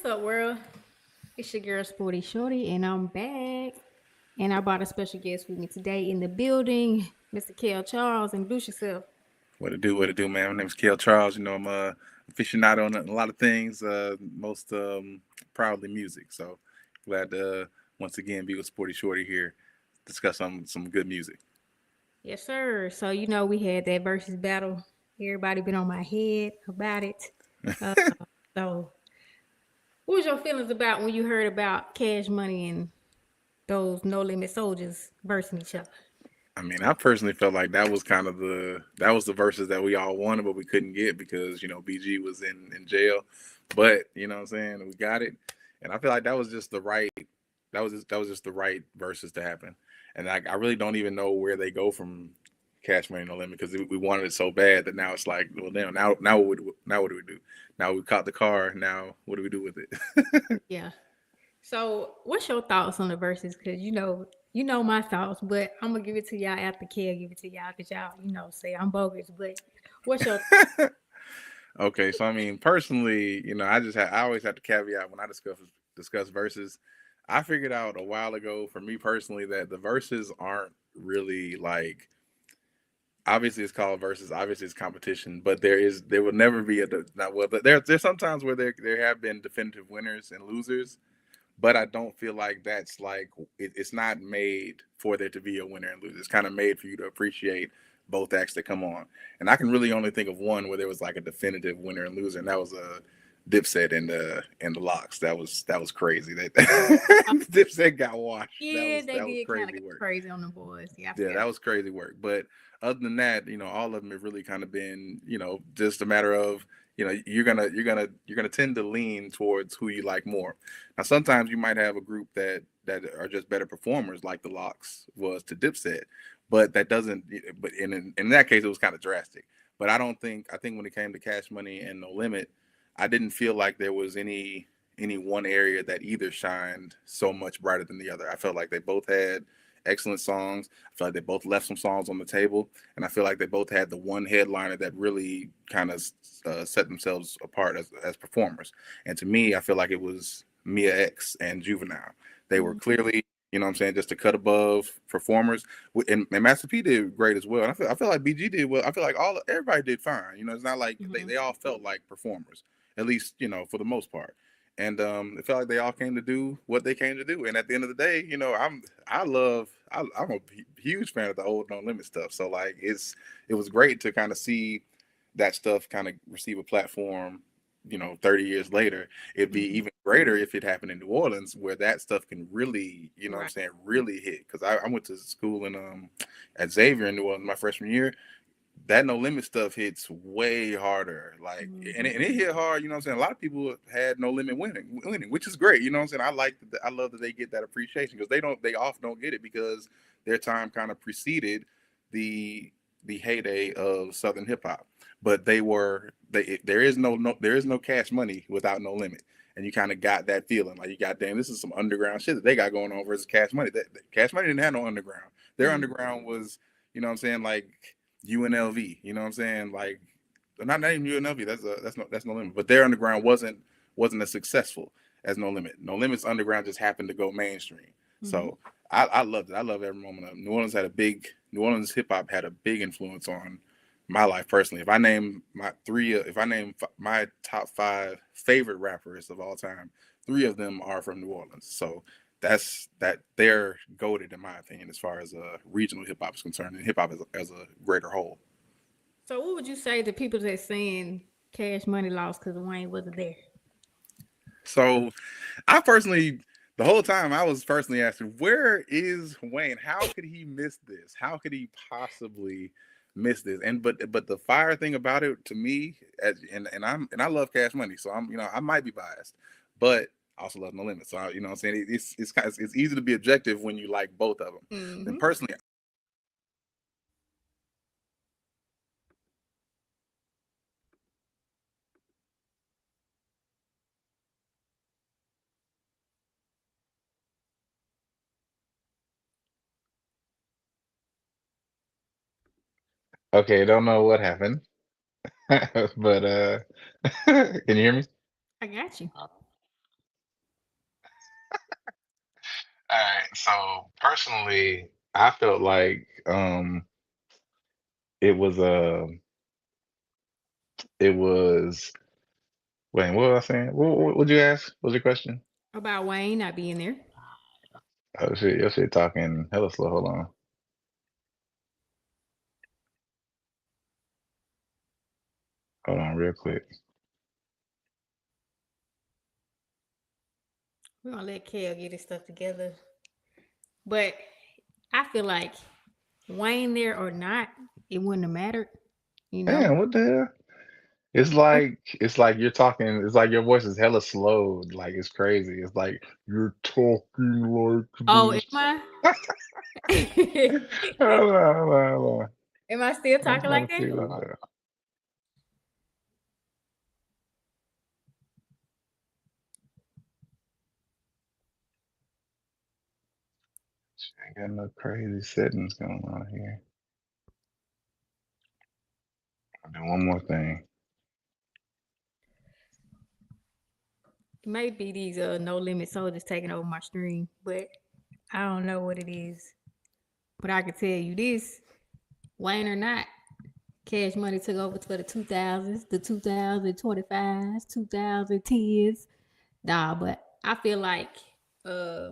What's up, world? It's your girl Sporty Shorty, and I'm back. And I brought a special guest with me today in the building, Mr. Kel Charles. Introduce yourself. What it do, man? My name's Kale Charles. I'm aficionado on a lot of things, most proudly music. So glad to once again be with Sporty Shorty here, discuss some good music. Yes, sir. So we had that versus battle. Everybody been on my head about it. Uh, so, what was your feelings about when you heard about Cash Money and those No Limit Soldiers versing each other? I mean, I personally felt like that was kind of that was the verses that we all wanted, but we couldn't get because BG was in jail. But what I'm saying, we got it, and I feel like that was just the right that was just the right verses to happen. And I really don't even know where they go from Cash Money No Limit because we wanted it so bad that now it's like, well, damn, now what do we do? Now we caught the car. Now what do we do with it? Yeah. So, what's your thoughts on the verses? Because you know my thoughts, but I'm gonna give it to y'all after Kel give it to y'all, because y'all, say I'm bogus. But what's your Okay, so I mean, personally, I always have to caveat when I discuss verses. I figured out a while ago, for me personally, that the verses aren't really like, obviously it's called versus, obviously it's competition, but there will never be not, well, but there's sometimes where there have been definitive winners and losers, but I don't feel like that's like it's not made for there to be a winner and loser. It's kind of made for you to appreciate both acts that come on. And I can really only think of one where there was like a definitive winner and loser, and that was a Dipset and the Locks. That was crazy. That Dipset got washed. That Yeah, was they that was did kind of crazy go work. crazy on the boys. Yeah, I Yeah, forgot. that was crazy work. But other than that, all of them have really kind of been, just a matter of, you're gonna tend to lean towards who you like more. Now, sometimes you might have a group that are just better performers, like the Locks was to Dipset, but that doesn't. But in that case, it was kind of drastic. But I don't think. I think when it came to Cash Money and No Limit, I didn't feel like there was any one area that either shined so much brighter than the other. I felt like they both had excellent songs. I feel like they both left some songs on the table, and I feel like they both had the one headliner that really kind of set themselves apart as performers. And to me, I feel like it was Mia X and Juvenile. They were Mhm. clearly, what I'm saying, just a cut above performers. And Master P did great as well. And I feel like BG did well. I feel like everybody did fine. It's not like they Mhm. all felt like performers, at least for the most part. And it felt like they all came to do what they came to do. And at the end of the day, I'm a huge fan of the old No Limit stuff. So like it was great to kind of see that stuff kind of receive a platform. 30 years later, it'd be Mhm. even greater if it happened in New Orleans, where that stuff can really, what I'm Right. saying, really hit. Because I went to school in at Xavier in New Orleans my freshman year. That No Limit stuff hits way harder. Like, and Mhm. it hit hard. I'm saying? A lot of people had No Limit winning, which is great. I'm saying? I love that they get that appreciation because they often don't get it because their time kind of preceded the the heyday of Southern hip hop. But there is no Cash Money without No Limit. And you kind of got that feeling like you got, damn, this is some underground shit that they got going on versus Cash Money. That Cash Money didn't have no underground. Their Mhm. underground was, what I'm saying, like UNLV. You know what I'm saying? Like, not even UNLV. That's no limit. But their underground wasn't as successful as No Limit. No Limit's underground just happened to go mainstream. Mhm. So I loved it. I love every moment of it. New Orleans hip hop had a big influence on my life personally. If I name my top five favorite rappers of all time, three of them are from New Orleans. So they're goaded in my opinion as far as regional hip hop is concerned and hip hop as a greater whole. So, what would you say to people that saying Cash Money lost because Wayne wasn't there? So I personally, the whole time I was personally asking, where is Wayne? How could he miss this? How could he possibly miss this? And but the fire thing about it to me, and I love Cash Money, so I might be biased, but I also love No Limit. So what I'm saying, it's easy to be objective when you like both of them. And Mhm. personally, okay, don't know what happened, but can you hear me? I got you. All right. So personally, I felt like it was it was wait, what was I saying? What'd you ask? What was your question? About Wayne not being there. Oh shit, your shit talking hella slow. Hold on. Hold on real quick. We're gonna let Kel get his stuff together. But I feel like Wayne there or not, it wouldn't have mattered, you know. Damn, what the hell? It's like you're talking, it's like your voice is hella slow. Like it's crazy. It's like you're talking like Oh, am this. I? Hold on, hold on, hold on. Am I still I'm talking trying like to that? figure out. I got no crazy settings going on here. I'll do one more thing. It may be these no limit soldiers taking over my stream, but I don't know what it is. But I can tell you this, Wayne or not, Cash Money took over for the 2000s, the 2025s, 2010s. Nah, but I feel like uh,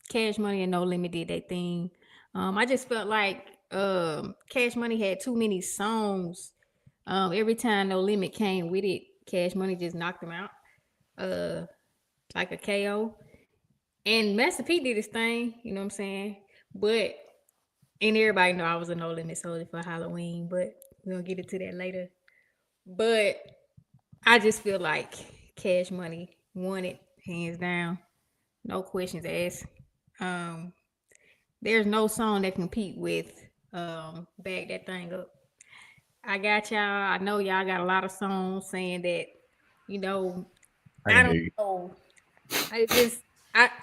Cash Money and No Limit did their thing. I just felt like Cash Money had too many songs. Every time No Limit came with it, Cash Money just knocked them out uh, like a KO. And Master P did his thing, you know what I'm saying? But and everybody know I was a No Limit soldier for Halloween, but we're gonna get into that later. But I just feel like Cash Money won it hands down, no questions asked. Um, there's no song that compete with "Back That Thing Up." I got y'all. I know y'all got a lot of songs saying that. You know, I I can don't hear you. know. I just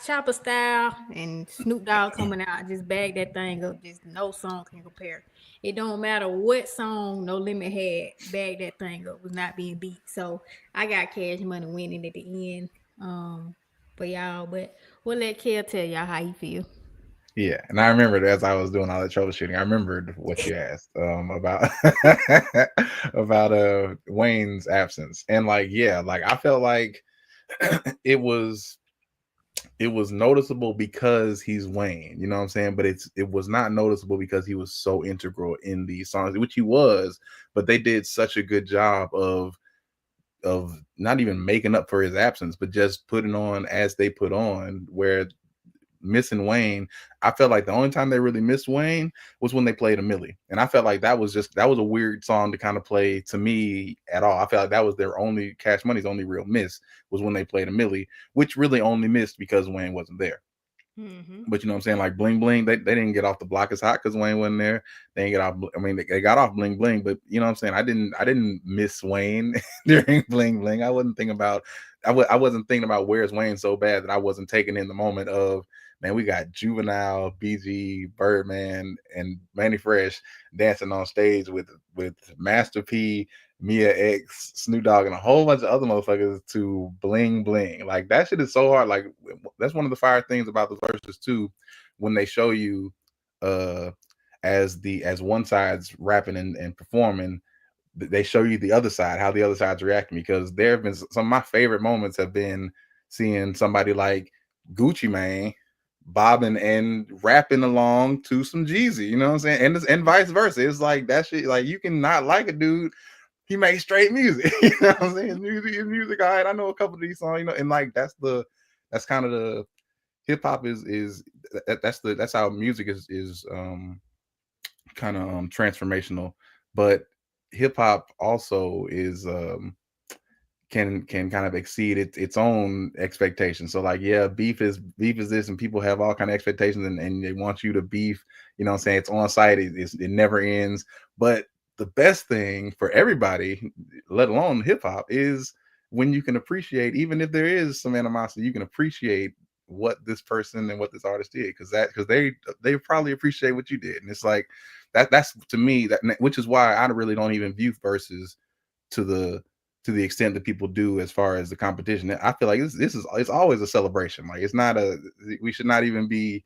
Chopper Style and Snoop Dogg coming out just bag that thing up. Just no song can compare. It don't matter what song No Limit had, bag that thing up was not being beat. So I got Cash Money winning at the end. For y'all, but we'll let Kel tell y'all how he feel. Yeah, and I remembered as I was doing all the troubleshooting, I remembered what you asked about about Wayne's absence, and like yeah, like I felt like it was it was noticeable because he's Wayne, you know what I'm saying? But it was not noticeable because he was so integral in these songs, which he was. But they did such a good job of not even making up for his absence, but just putting on as they put on, where missing Wayne, I felt like the only time they really missed Wayne was when they played a Millie. And I felt like that was a weird song to kind of play to me at all. I felt like that was their only Cash Money's only real miss was when they played a Millie, which really only missed because Wayne wasn't there. Mm-hmm. But you know what I'm saying? Like Bling Bling, they didn't get off the block as hot because Wayne wasn't there. They didn't get off. I mean, they got off Bling Bling, but you know what I'm saying? I didn't miss Wayne during Bling Bling. I wasn't thinking about. I wasn't thinking about where's Wayne so bad that I wasn't taking in the moment of, man, we got Juvenile, BG, Birdman, and Manny Fresh dancing on stage with Master P, Mia X, Snoop Dogg, and a whole bunch of other motherfuckers to Bling Bling. Like that shit is so hard. Like that's one of the fire things about the verses too, when they show you uh as one side's rapping and performing, they show you the other side, how the other side's reacting. Because there have been some of my favorite moments have been seeing somebody like Gucci Mane bobbing and rapping along to some Jeezy, you know what I'm saying? And vice versa. It's like that shit, like you can not like a dude, he makes straight music. You know what I'm saying? His music, all right. I know a couple of these songs, you know, and like that's kind of the hip hop is that's how music is kind of transformational. But hip hop also is can kind of exceed its own expectations. So like yeah, beef is this, and people have all kind of expectations, and they want you to beef. You know what I'm saying? It's on site. It never ends. But the best thing for everybody, let alone hip hop, is when you can appreciate, even if there is some animosity, you can appreciate what this person and what this artist did, because they probably appreciate what you did. And it's like that's to me, that which is why I really don't even view verses to the to the extent that people do as far as the competition. I feel like this is it's always a celebration. Like it's not we should not even be.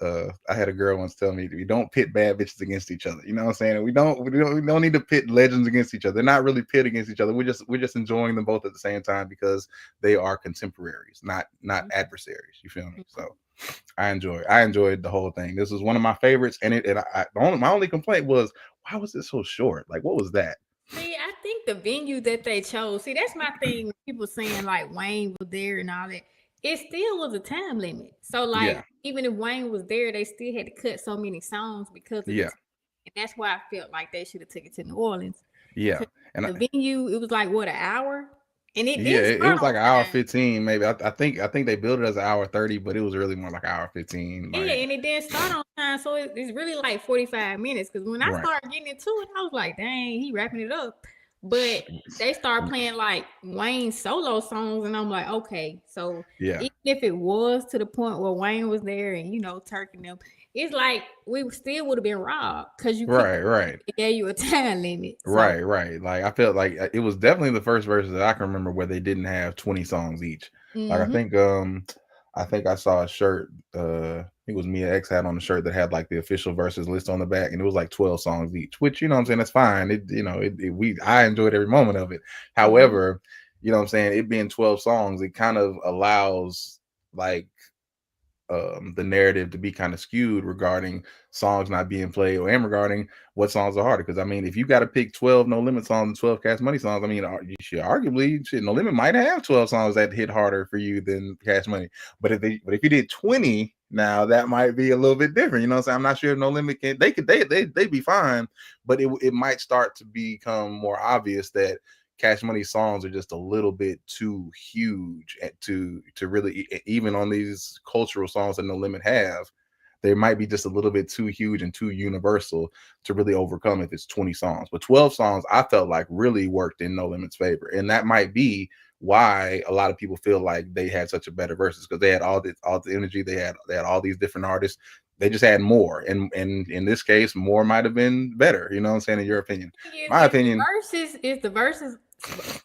I had a girl once tell me we don't pit bad bitches against each other. You know what I'm saying? We don't need to pit legends against each other. They're not really pit against each other. We're just enjoying them both at the same time because they are contemporaries, not adversaries. You feel me? So I enjoyed the whole thing. This was one of my favorites, and my only complaint was, why was it so short? Like, what was that? See, I think the venue that they chose. See, that's my thing. When people saying like Wayne was there and all that. It still was a time limit. So like, Yeah. even if Wayne was there, they still had to cut so many songs because of the Yeah. time. And that's why I felt like they should have took it to New Orleans. Yeah. Because And the venue, it was like what, an hour? And it yeah, didn't it start was like on an hour time. 15, maybe. I think they built it as an hour 30, but it was really more like an hour 15. Yeah, Like, and it didn't start on time, so it's really like 45 minutes. Because when I right. started getting into it, I was like, dang, he wrapping it up. But they started playing like Wayne's solo songs, and I'm like, okay, so Yeah. even if it was to the point where Wayne was there and Turk and them, it's like we still would have been robbed because you Right. it gave you a time limit. So Right. Like I felt like it was definitely the first verses that I can remember where they didn't have 20 songs each. Like I think I saw a shirt, it was Mia X had on the shirt that had like the official verses list on the back, and it was like 12 songs each, which what I'm saying, that's fine. I enjoyed every moment of it. However, what I'm saying, it being 12 songs, it kind of allows like the narrative to be kind of skewed regarding songs not being played and regarding what songs are harder. Because I mean, if you got to pick 12 No Limit songs and 12 Cash Money songs, I mean, you should arguably No Limit might have 12 songs that hit harder for you than Cash Money. But if you did 20, now that might be a little bit different. You know what I'm saying? I'm not sure if No Limit they'd be fine, but it might start to become more obvious that Cash Money songs are just a little bit too huge to really, even on these cultural songs that No Limit have, they might be just a little bit too huge and too universal to really overcome if it's 20 songs. But 12 songs, I felt like really worked in No Limit's favor, and that might be why a lot of people feel like they had such a better verses, because they had all the energy, they had all these different artists. They just had more, and in this case, more might have been better. You know what I'm saying? In your opinion, my opinion, is the verses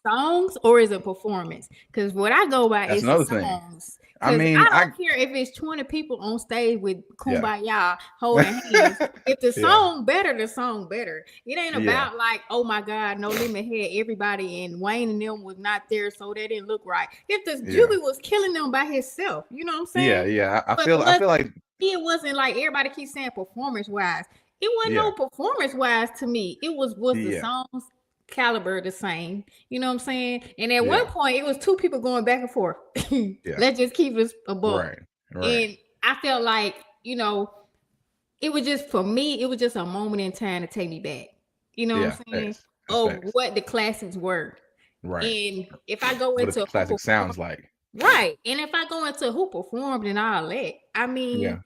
songs or is it performance? Because what I go by that's is another the thing. songs. I Because mean, I don't care if it's 20 people on stage with Kumbaya holding hands. If the Yeah. song better, the song better. It ain't Yeah. about like, oh my God, No Limit had everybody and Wayne and them was not there, so they didn't look right. If the Juby was killing them by himself, you know what I'm saying? Yeah. I But feel like it wasn't like everybody keeps saying performance wise. It wasn't Yeah. no performance wise to me. It was the Yeah. songs caliber the same. You know what I'm saying? And at Yeah. one point, it was two people going back and forth. Let's just keep this a book. Right. And I felt like, it was just, for me, it was just a moment in time to take me back. You know what I'm saying? That's Of facts. what the classics were. Right. And if I go What into a classic sounds like. right, and if I go into who performed and all that, I mean, Yeah.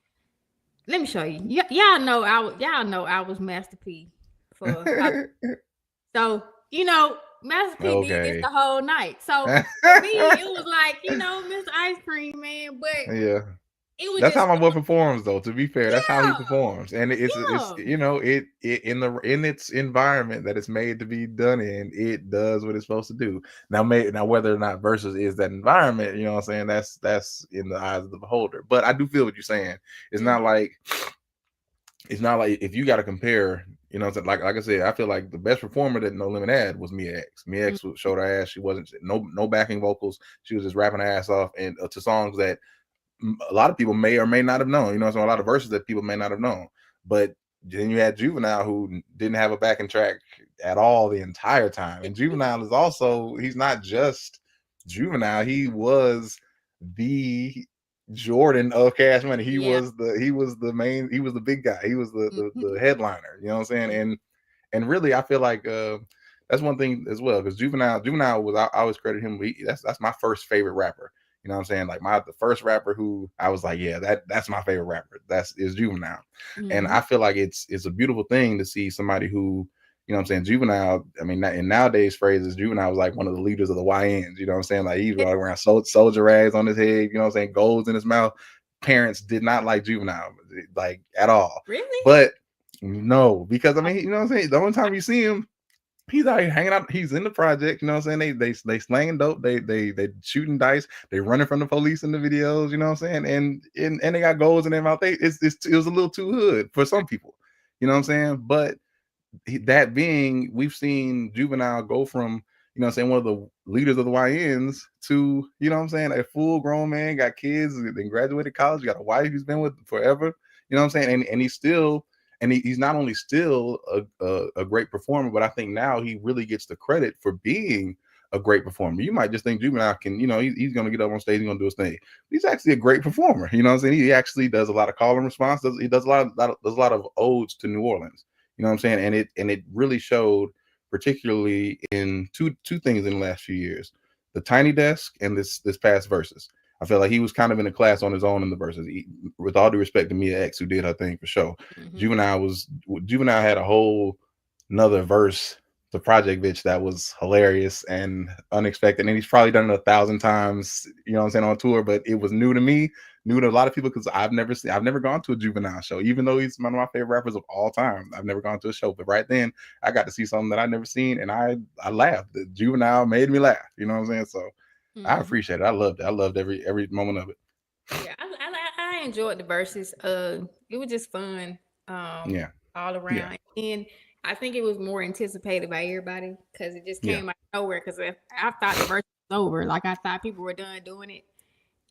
let me show you. Y'all know I was Master P for so Master P did Okay. this the whole night. So for me, it was like, Mr. Ice Cream Man, but Yeah. it was That's just how my boy performs, though. To be fair, that's how he Yeah. performs, and it's it in its environment that it's made to be done in, it does what it's supposed to do. Now, whether or not versus is that environment, you know what I'm saying? That's in the eyes of the beholder. But I do feel what you're saying. It's not like if you got to compare, like I said, I feel like the best performer that No Limit had was Mia X. Mia X showed her ass. She wasn't no backing vocals. She was just rapping her ass off, and to songs that a lot of people may or may not have known, so a lot of verses that people may not have known. But then you had Juvenile, who didn't have a backing track at all the entire time. And Juvenile is also, he's not just Juvenile, he was the Jordan of Cash Money. He was the main, he was the big guy, he was the headliner, you know what I'm saying? And really, I feel like that's one thing as well, because Juvenile was, I always credit him, that's my first favorite rapper. You know what I'm saying? Like the first rapper who I was like, yeah, that's my favorite rapper. Is Juvenile. And I feel like it's a beautiful thing to see somebody who, you know what I'm saying, Juvenile, I mean, in nowadays phrases, Juvenile was like one of the leaders of the YNs, you know what I'm saying? Like he's running around soldier rags on his head, you know what I'm saying, golds in his mouth. Parents did not like Juvenile, like at all. Really? But no, because I mean, you know what I'm saying? The only time you see him, He's out here hanging out. He's in the project. You know what I'm saying? They slanging dope. They shooting dice. They running from the police in the videos. You know what I'm saying? And they got goals in their mouth. It was a little too hood for some people. You know what I'm saying? But that being, we've seen Juvenile go from, you know what I'm saying, one of the leaders of the YNs to, you know what I'm saying, a full grown man, got kids, then graduated college, got a wife he's been with forever. You know what I'm saying? And he's still, and he's not only still a great performer, but I think now he really gets the credit for being a great performer. You might just think Juvenile can, you know, he's going to get up on stage, he's going to do his thing. He's actually a great performer. You know what I'm saying? He actually does a lot of call and response. He does a lot of odes to New Orleans. You know what I'm saying? And it really showed, particularly in two things in the last few years: the Tiny Desk and this past verses. I felt like he was kind of in a class on his own in the verses. With all due respect to Mia X, who did her thing for sure, Juvenile had a whole another verse, the Project Bitch, that was hilarious and unexpected. And he's probably done it 1,000 times, you know what I'm saying, on tour, but it was new to me, new to a lot of people, because I've never gone to a Juvenile show, even though he's one of my favorite rappers of all time. I've never gone to a show, but right then I got to see something that I'd never seen, and I laughed. The Juvenile made me laugh, you know what I'm saying? So I appreciate it. I loved it. I loved every moment of it. Yeah, I enjoyed the verses. It was just fun. Yeah. All around. Yeah. And I think it was more anticipated by everybody because it just came out of nowhere. Because I thought the verse was over. Like, I thought people were done doing it.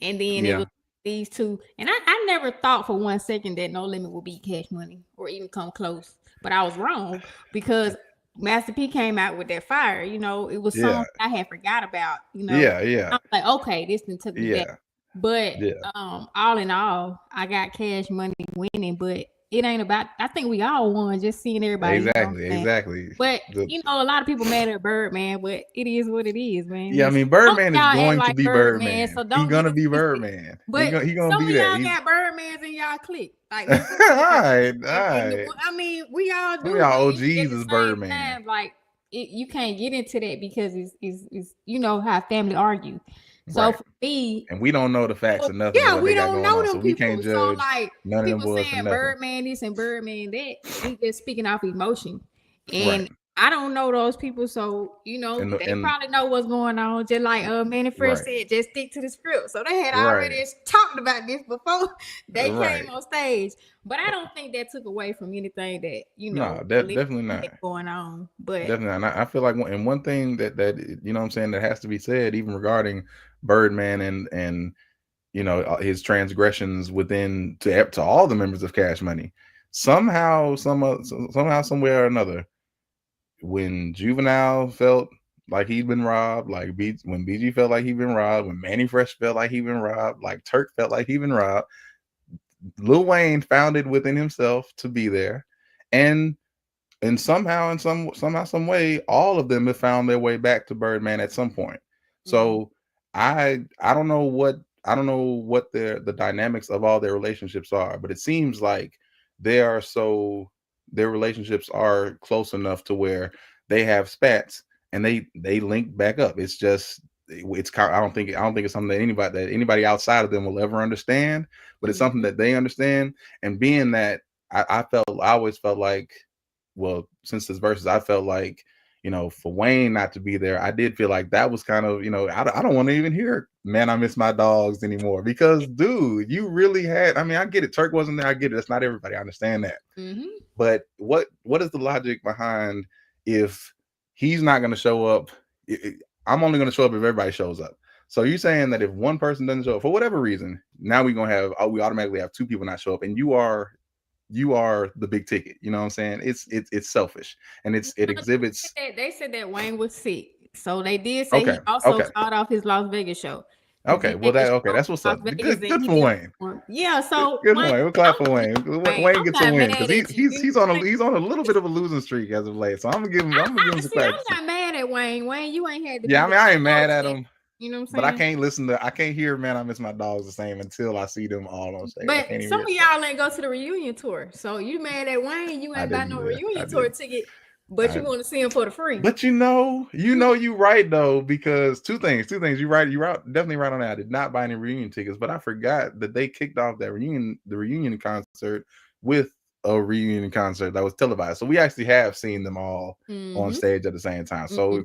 And then it was these two. And I never thought for 1 second that No Limit would beat Cash Money or even come close. But I was wrong, because Master P came out with that fire. You know, it was something I had forgot about. You know, I was like, okay, this one took me back. But all in all, I got Cash Money winning, but it ain't about, I think we all won just seeing everybody. Exactly. But you know, a lot of people mad at Birdman, but it is what it is, man. Yeah, I mean, Birdman is going to be Birdman. So he's gonna be Birdman. But he gonna some be of y'all there. got Birdmans in y'all clique. Like, all right. I mean, we all do. Y'all OGs is Birdman. Time, like, you can't get into that because it's you know how family argue. So for me, and we don't know the facts of nothing. Yeah, we don't know them so people. We can't judge. So like, none people of them saying Birdman this and Birdman that, we just speaking off emotion. And I don't know those people, so you know they probably know what's going on. Just like Manny Fresh said, just stick to the script. So they had already talked about this before they came on stage. But I don't think that took away from anything that definitely not going on. But definitely not. I feel like one thing that you know what I'm saying, that has to be said, even regarding Birdman and you know his transgressions within to all the members of Cash Money, somehow somewhere or another, when Juvenile felt like he'd been robbed, like when BG felt like he'd been robbed, when Manny Fresh felt like he'd been robbed, like Turk felt like he'd been robbed, Lil Wayne found it within himself to be there, and somehow, in some way, all of them have found their way back to Birdman at some point. So I don't know what the dynamics of all their relationships are, but it seems like their relationships are close enough to where they have spats and they link back up. It's just I don't think it's something that anybody outside of them will ever understand, but it's something that they understand. And being that I always felt like, well, since this verses, I felt like, you know, for Wayne not to be there, I did feel like that was kind of, you know, I don't want to even hear "Man, I Miss My Dogs" anymore, because dude, you really had, I mean, I get it, Turk wasn't there, I get it, that's not everybody, I understand that. But what is the logic behind, if he's not going to show up, I'm only going to show up if everybody shows up? So you're saying that if one person doesn't show up for whatever reason, now we automatically have two people not show up, and you are the big ticket. You know what I'm saying? It's selfish, and it exhibits. They said that Wayne was sick, so they did say he also called off his Las Vegas show. Okay, well that's what's up. Good for Wayne. Yeah, so good for Wayne. We'll clap for Wayne. Wayne gets a win because he's on a little bit of a losing streak as of late. So I'm gonna give him some clap. I'm not mad at Wayne. Wayne, you ain't had to. Yeah, I mean, I ain't mad at him. You know what I'm saying? But I can't hear "Man, I Miss My Dogs" the same until I see them all on stage. But some of y'all ain't go to the reunion tour. So you mad at Wayne, you ain't got no reunion tour ticket, but you want to see him for the free. But you know you right though, because two things. You're definitely right on that. I did not buy any reunion tickets, but I forgot that they kicked off the reunion concert with a reunion concert that was televised. So we actually have seen them all on stage at the same time. So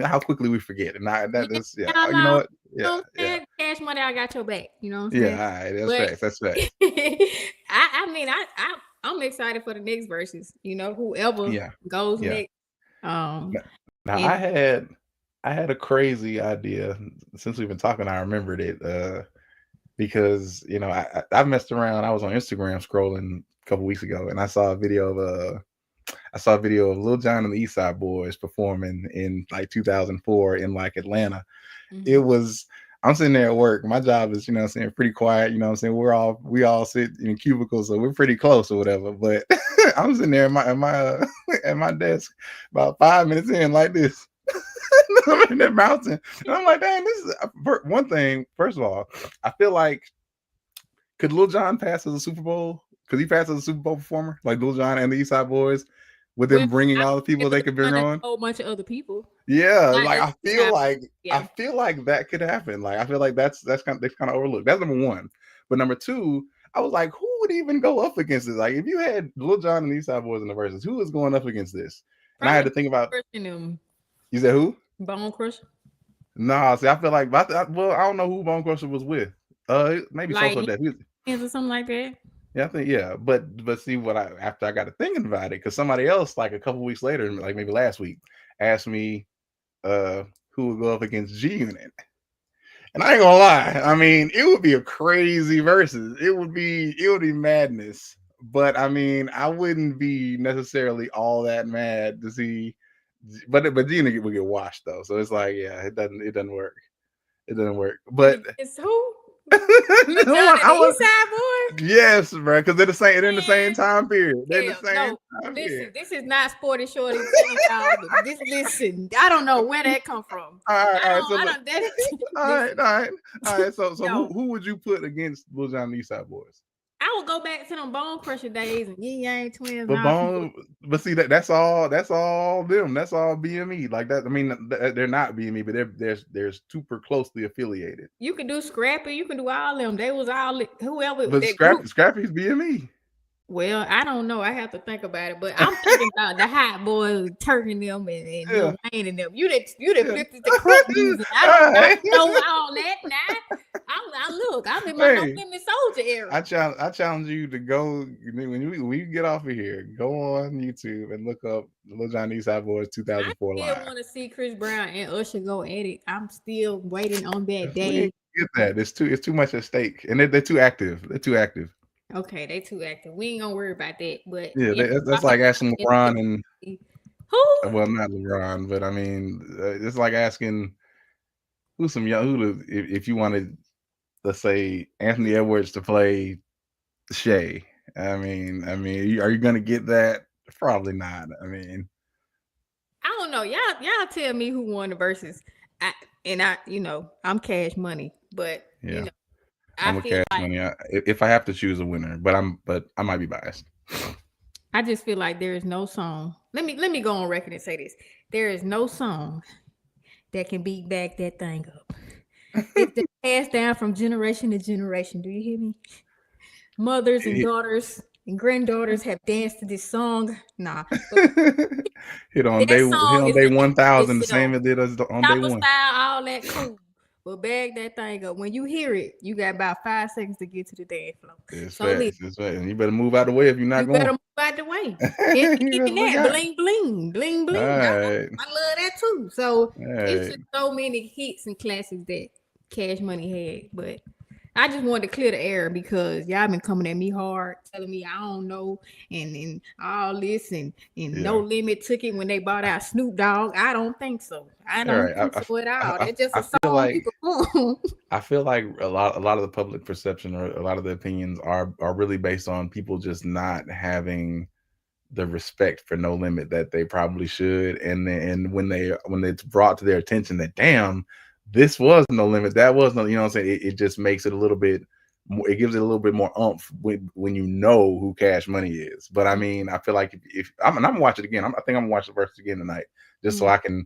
how quickly we forget. And that is, yeah, you know what? Yeah, yeah. Cash Money, I got your back. You know what I'm Yeah, saying? all right. That's But facts. That's facts. I mean, I'm excited for the next verses. You know, whoever Yeah. goes Yeah. next. Now And I had a crazy idea. Since we've been talking, I remembered it. Because you know, I messed around. I was on Instagram scrolling a couple weeks ago, and I saw a video of Lil Jon and the East Side Boys performing in like 2004 in like Atlanta. It was, I'm sitting there at work. My job is, you know what I'm saying, pretty quiet. You know what I'm saying? We all sit in cubicles, so we're pretty close or whatever. But I'm sitting there at my desk about 5 minutes in like this. I'm in that mountain. And I'm like, dang, this is one thing. First of all, I feel like, could Lil Jon pass as a Super Bowl? Could he pass as a Super Bowl performer? Like Lil Jon and the East Side Boys? With them bringing all the people they could bring on? A whole bunch of other people. Yeah, like I feel like that could happen. Like I feel like that's kind of overlooked. That's number one. But number two, I was like, who would even go up against this? Like if you had Lil Jon and the East Side Boys in the verses, who is going up against this? And I had to think about. You said who? Bone Crusher. Nah, see, I feel like I don't know who Bone Crusher was with. Maybe like So Def or something like that. Yeah, I think but see what after I got to thinking about it, because somebody else like a couple weeks later, like maybe last week, asked me who would go up against G Unit. And I ain't gonna lie, I mean, it would be a crazy versus. It would be madness. But I mean, I wouldn't be necessarily all that mad to see. But G Unit would get washed though, so it's like, yeah, it doesn't work. It doesn't work. But it's who? East Side Boys? Yes, bro, because they're in the same time period. They're the same time period. This is not Sporty Shorty. Listen, I don't know where that come from. All right. So who would you put against Lil Jon and the East Side Boys? I would go back to them Bone Crusher days and Yin Yang Twins. But see that's all them. That's all BME. Like that. I mean, they're not BME, but they're super closely affiliated. You can do Scrappy. You can do all them. They was all whoever. But Scrappy's BME. Well, I don't know. I have to think about it. But I'm thinking about the Hot Boys, Turk and them, and Lil Wayne and them. You done flipped it to crunk music. I don't know all that now. I'm in my No Limit Soldier era. I challenge you to go when you get off of here. Go on YouTube and look up Lil Jon and East Side Boys 2004 live. I still want to see Chris Brown and Usher go at it. I'm still waiting on that day. Get that? It's too much at stake, and they're too active. They're too active. Okay, they too active. We ain't gonna worry about that. But yeah, that's like asking LeBron and who? Well, not LeBron, but I mean, it's like asking if you wanted, let's say, Anthony Edwards to play Shay. I mean, are you gonna get that? Probably not. I mean, I don't know. Y'all tell me who won the verses. I'm Cash Money, but yeah. I'm a Cash Money. If I have to choose a winner, but I might be biased. I just feel like there is no song. Let me go on record and say this: there is no song that can beat Back That Thing Up. It's passed down from generation to generation. Do you hear me? Mothers and daughters and granddaughters have danced to this song. Nah. Hit on day 1,000, the same as it did us on day one. All that cool. But bag that thing up. When you hear it, you got about 5 seconds to get to the dance floor. It's fast. And you better move out the way if you're not going. You better move out the way. Even that bling bling bling bling. Right. I love that too. So it's just so many hits and classics that Cash Money had. But I just wanted to clear the air because y'all been coming at me hard, telling me I don't know and all this and No Limit took it when they bought out Snoop Dogg. I don't think so. I don't think so at all. It's just a song people. I feel like a lot of the public perception or a lot of the opinions are really based on people just not having the respect for No Limit that they probably should, and when it's brought to their attention that damn, this was No Limit, that was no, you know what I'm saying, it just makes it a little bit more, it gives it a little bit more oomph when you know who Cash Money is. But I mean, I feel like if I'm gonna watch it again, I think I'm gonna watch the verse again tonight just so I can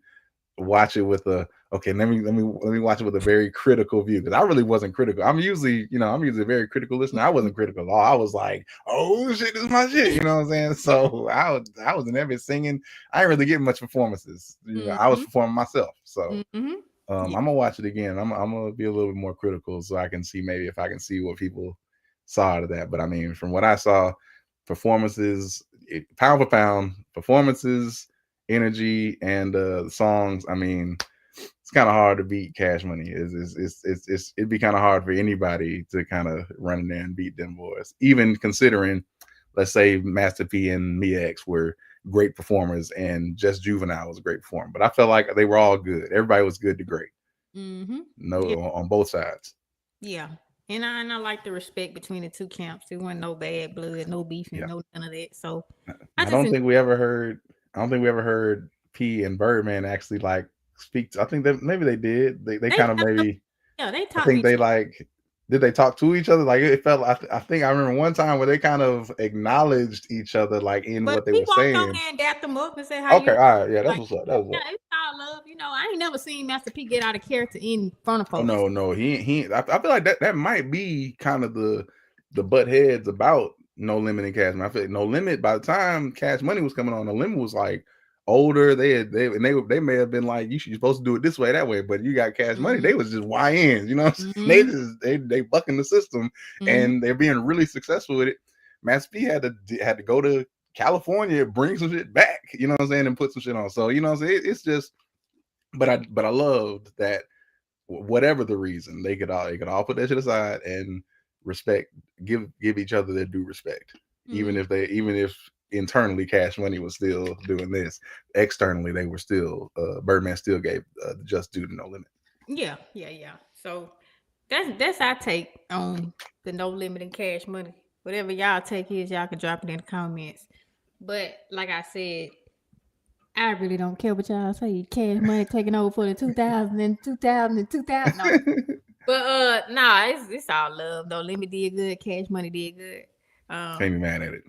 watch it with a okay, let me watch it with a very critical view, because I really wasn't critical. I'm usually a very critical listener. I wasn't critical at all. I was like, oh shit, this is my shit. You know what I'm saying? So I was in every singing. I didn't really get much performances. I was performing myself. So I'm gonna watch it again. I'm gonna be a little bit more critical so I can see maybe if I can see what people saw out of that. But I mean, from what I saw, performances, pound for pound, performances, energy, and songs. I mean, it's kind of hard to beat Cash Money. It'd be kind of hard for anybody to kind of run in there and beat them boys, even considering, let's say, Master P and Mia X were great performers and Just Juvenile was a great performer, but I felt like they were all good. Everybody was good to great. No, on both sides. Yeah. And I like the respect between the two camps. There wasn't no bad blood, no beefing, no none of that. So I don't think we ever heard P and Birdman actually like speak. I think that maybe they did. They kind of maybe. Yeah, they I talked. think they like. Did they talk to each other? Like it felt. I think I remember one time where they kind of acknowledged each other, like in what they were saying. Over there and dapped them up and said, "How okay, you?" all right, yeah, that's like, what's up. That was yeah, it's all love. You know, I ain't never seen Master P get out of character in front of folks. Oh, no, he. I feel like that might be kind of the butt heads about No Limit and Cash Money. I feel like No Limit, by the time Cash Money was coming on, No Limit was like older. They may have been like, you're supposed to do it this way, that way, but you got Cash Money. They was just YNs, you know what I'm saying? They bucking the system, and they're being really successful with it. Master P had to go to California, bring some shit back, you know what I'm saying, and put some shit on. So you know what I'm saying, it's just, but I loved that whatever the reason, they could all put that shit aside and respect, give each other their due respect, even if internally Cash Money was still doing this, externally they were still Birdman still gave just due to No Limit. Yeah. So that's our take on the No Limit and Cash Money. Whatever y'all take is, y'all can drop it in the comments. But like I said, I really don't care what y'all say. Cash Money taking over for the 2000 and 2000 and 2000. No. But it's all love. No Limit did good. Cash Money did good. Can't be mad at it.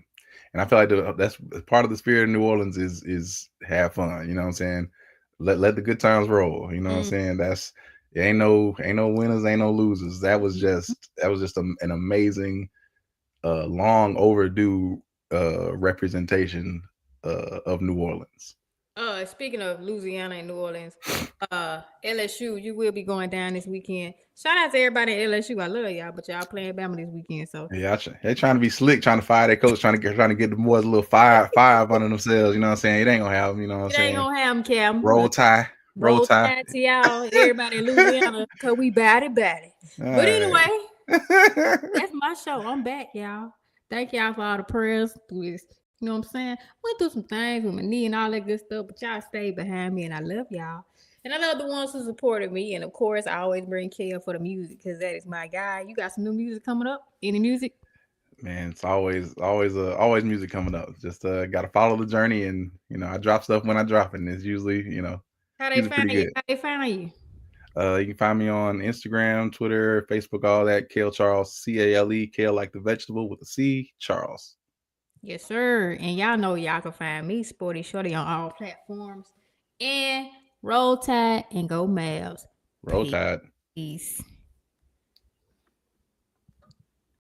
And I feel like that's part of the spirit of New Orleans is have fun. You know what I'm saying? Let the good times roll. You know what I'm saying? That's ain't no winners, ain't no losers. That was just an amazing, long overdue representation of New Orleans. Speaking of Louisiana and New Orleans, LSU, you will be going down this weekend. Shout out to everybody at LSU. I love y'all, but y'all playing Bama this weekend. So yeah, they're trying to be slick, trying to fire their coach, trying to get the boys a little fire under themselves. You know what I'm saying? It ain't gonna happen. You know what I'm saying? It ain't gonna happen, Cam. Roll Tide to y'all, everybody in Louisiana, cause we bad it. But anyway, that's my show. I'm back, y'all. Thank y'all for all the prayers. You know what I'm saying? Went through some things with my knee and all that good stuff, but y'all stayed behind me, and I love y'all. And I love the ones who supported me. And of course, I always bring Kel for the music because that is my guy. You got some new music coming up? Any music? Man, it's always music coming up. Just gotta follow the journey, and I drop stuff when I drop it, and it's usually how they find you. How they find you? You can find me on Instagram, Twitter, Facebook, all that. Cale Charles, CALE, Cale like the vegetable with a C, Charles. Yes, sir. And y'all know y'all can find me, Sporty Shorty, on all platforms. And Roll Tide and go Mavs. Roll Tide. Peace.